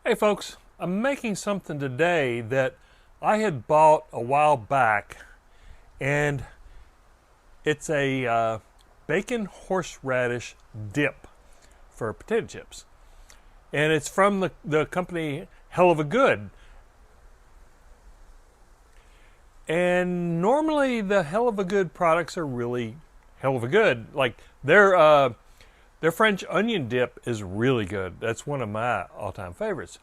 Hey folks, I'm making something today that I had bought a while back, and it's a bacon horseradish dip for potato chips. And it's from the company HeluvaGood. And normally the HeluvaGood products are really HeluvaGood. Like their French onion dip is really good. That's one of my all-time favorites.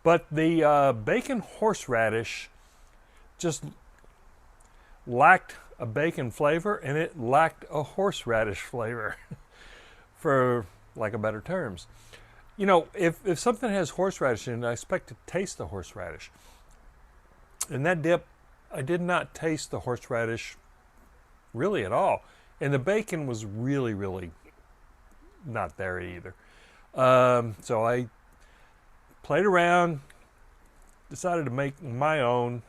But the bacon horseradish just lacked a bacon flavor, and it lacked a horseradish flavor, for lack of better terms. You know, if something has horseradish in it, I expect to taste the horseradish. In that dip, I did not taste the horseradish really at all. And the bacon was really not there either. So I played around, decided to make my own,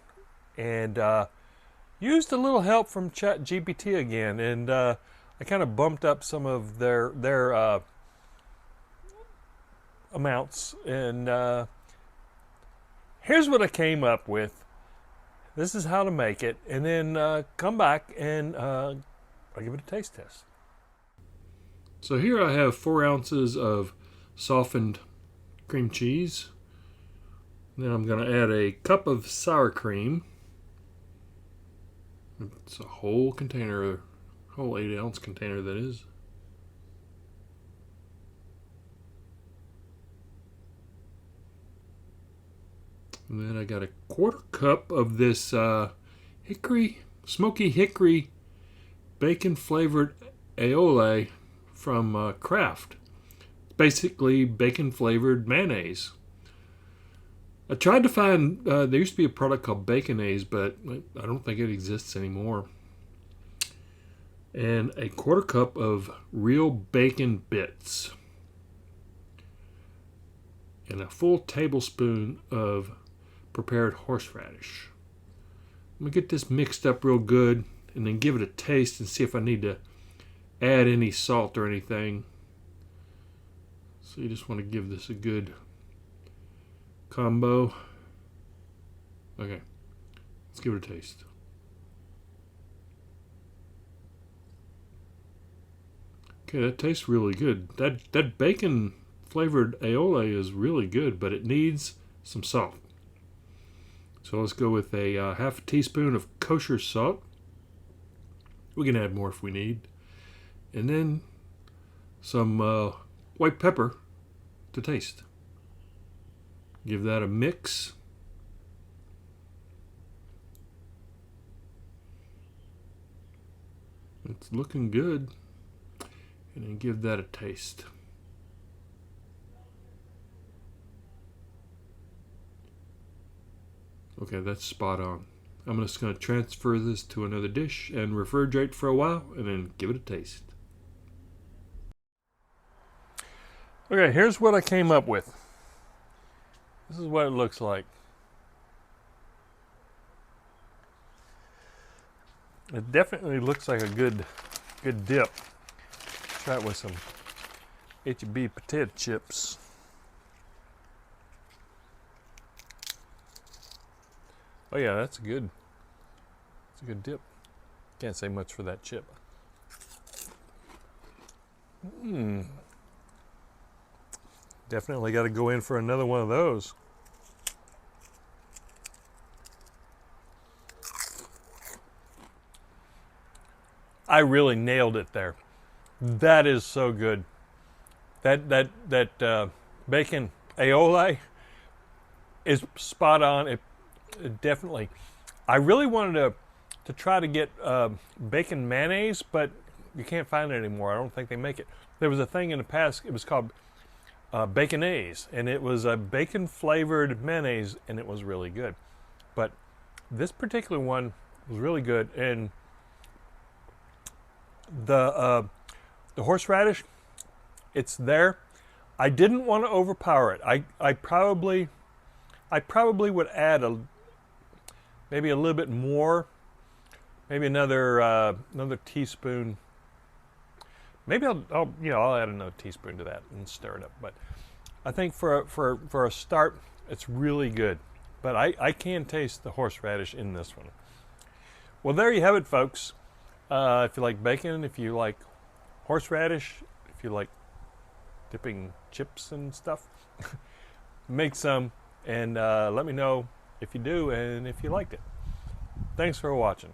and used a little help from ChatGPT again. And I kind of bumped up some of their amounts. And here's what I came up with. This is how to make it, and then come back and I'll give it a taste test. So here I have 4 ounces of softened cream cheese. Then I'm going to add a cup of sour cream. It's a whole container, a whole 8-ounce container that is. And then I got a 1/4 cup of this smoky hickory bacon flavored aioli from Kraft. It's basically bacon flavored mayonnaise. I tried to find, there used to be a product called Baconaise, but I don't think it exists anymore. And a 1/4 cup of real bacon bits. And a full tablespoon of prepared horseradish. I'm going to get this mixed up real good and then give it a taste and see if I need to add any salt or anything. So you just want to give this a good combo. Okay, let's give it a taste. Okay, that tastes really good. That bacon flavored aioli is really good, but it needs some salt. So let's go with a 1/2 teaspoon of kosher salt. We can add more if we need. And then some white pepper to taste. Give that a mix. It's looking good. And then give that a taste. Okay, that's spot on. I'm just going to transfer this to another dish and refrigerate for a while and then give it a taste. Okay, here's what I came up with. This is what it looks like. It definitely looks like a good dip. Try it with some HEB potato chips. Oh yeah, that's good. It's a good dip. Can't say much for that chip. Definitely got to go in for another one of those. I really nailed it there. That is so good. That bacon aioli is spot on. It definitely. I really wanted to try to get bacon mayonnaise, but you can't find it anymore. I don't think they make it. There was a thing in the past. It was called Baconaise, and it was a bacon flavored mayonnaise, and it was really good. But this particular one was really good, and the horseradish, it's there. I didn't want to overpower it. I probably would add maybe a little bit more, maybe another teaspoon. Maybe I'll add another teaspoon to that and stir it up. But I think for a start, It's really good. But I can taste the horseradish in this one. Well, there you have it, folks. If you like bacon, if you like horseradish, if you like dipping chips and stuff, make some and let me know if you do and if you liked it. Thanks for watching.